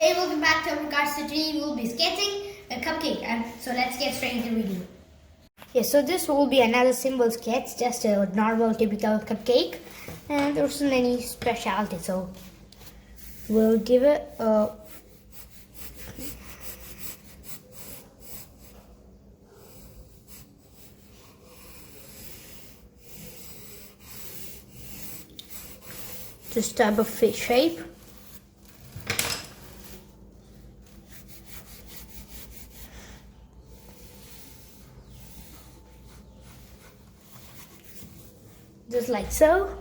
Hey, welcome back to our cards. Today we will be sketching a cupcake, and so let's get straight into the video. Yeah, so this will be another simple sketch, just a normal typical cupcake, and there isn't any specialty, so we'll give it a this type of shape. Just like so.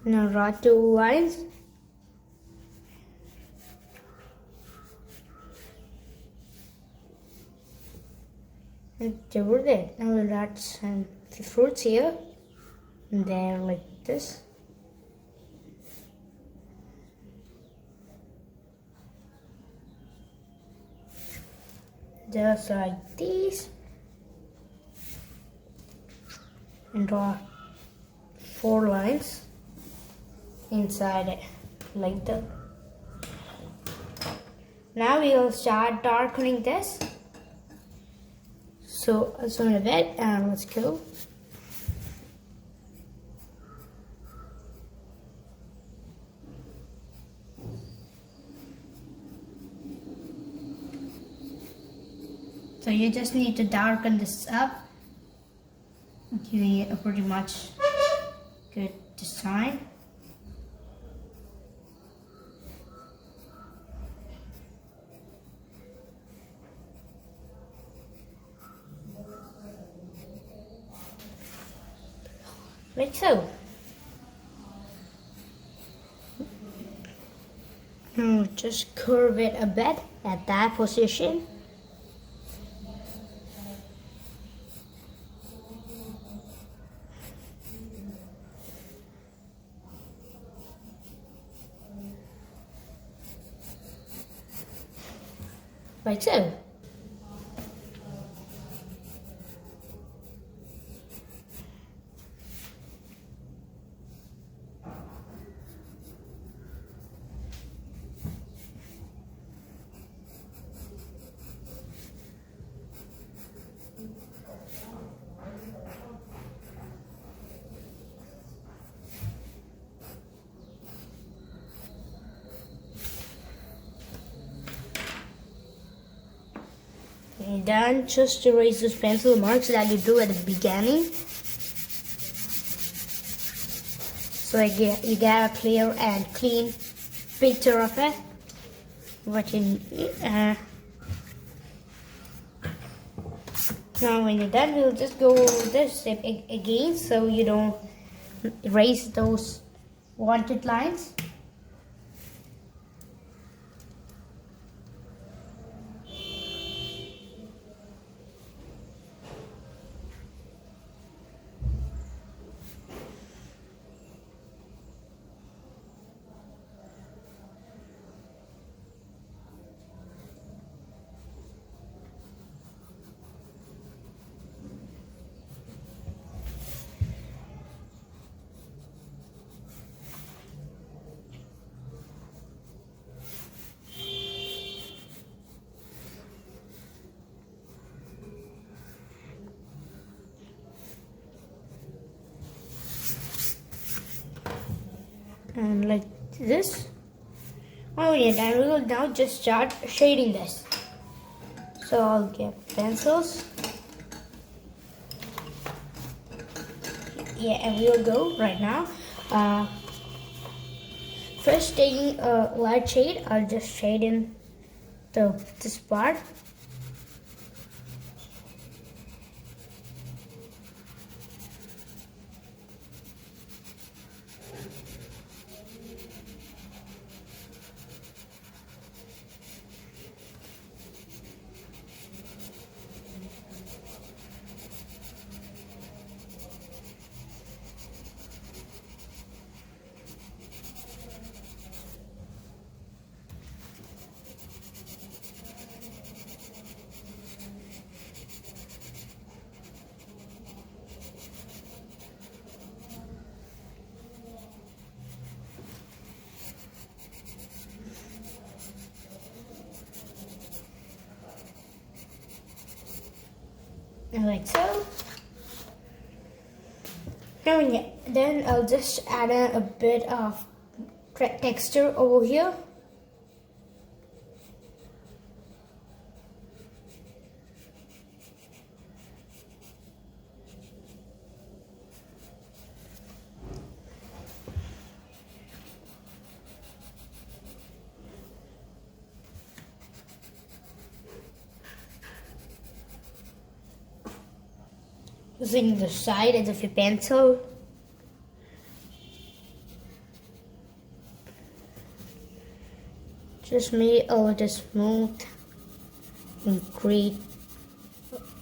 Now draw two lines. And they were there. Now we'll add some fruits here. And there like this. Just like these. And draw 4 lines inside it like that. Now we will start darkening this. So let's zoom a bit and let's go. So you just need to darken this up, giving it a pretty much good design. Like so. Now just curve it a bit at that position. Like so. And then just erase those pencil marks that you drew at the beginning, so you get a clear and clean picture of it. What you now when you're done, we'll just go over this step again, so you don't erase those wanted lines. And like this. Oh yeah, then we will now just start shading this. So I'll get pencils. Yeah, and we will go right now. First taking a light shade, I'll just shade in this part. like so. Then I'll just add a bit of texture over here. Using the side as of your pencil. Just make a little smooth and great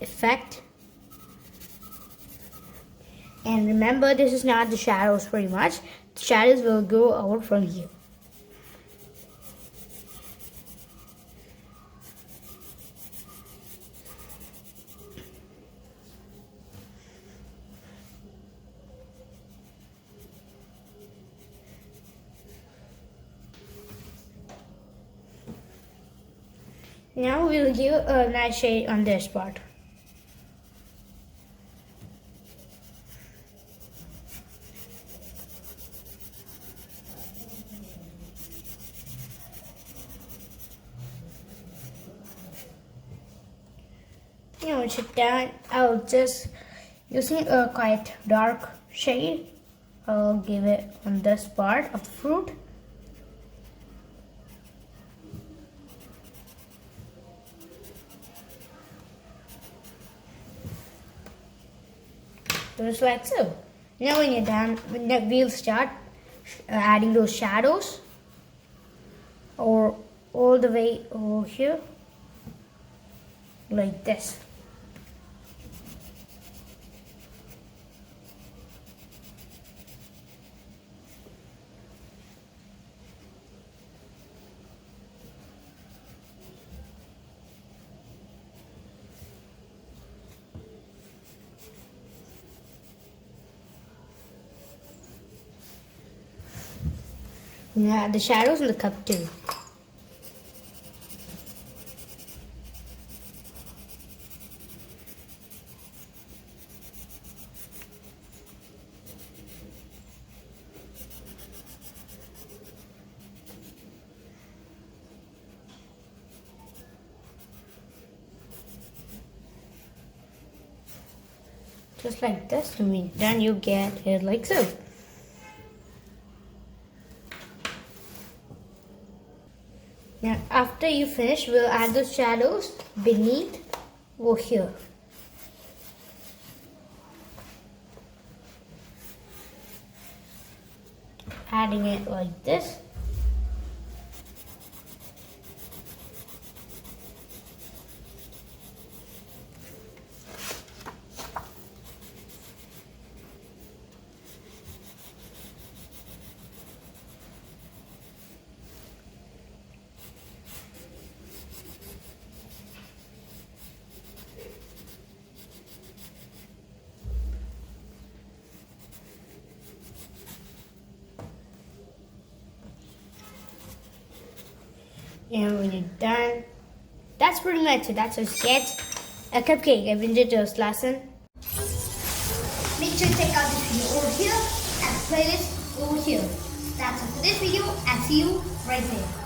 effect. And remember, this is not the shadows very much. The shadows will go out from here. Now we'll give a nice shade on this part. Once it's done, I'll just using a quite dark shade. I'll give it on this part of the fruit. Just like so. Now when you're done, we'll start adding those shadows or all the way over here like this. Yeah, the shadows in the cup too. Just like this, then you get it like so. Now after you finish, we'll add the shadows beneath over here. Adding it like this. And when you're done, that's pretty much it. That's how you get a cupcake. I've enjoyed this lesson. Make sure to check out this video over here and playlist over here. That's it for this video, and see you right there.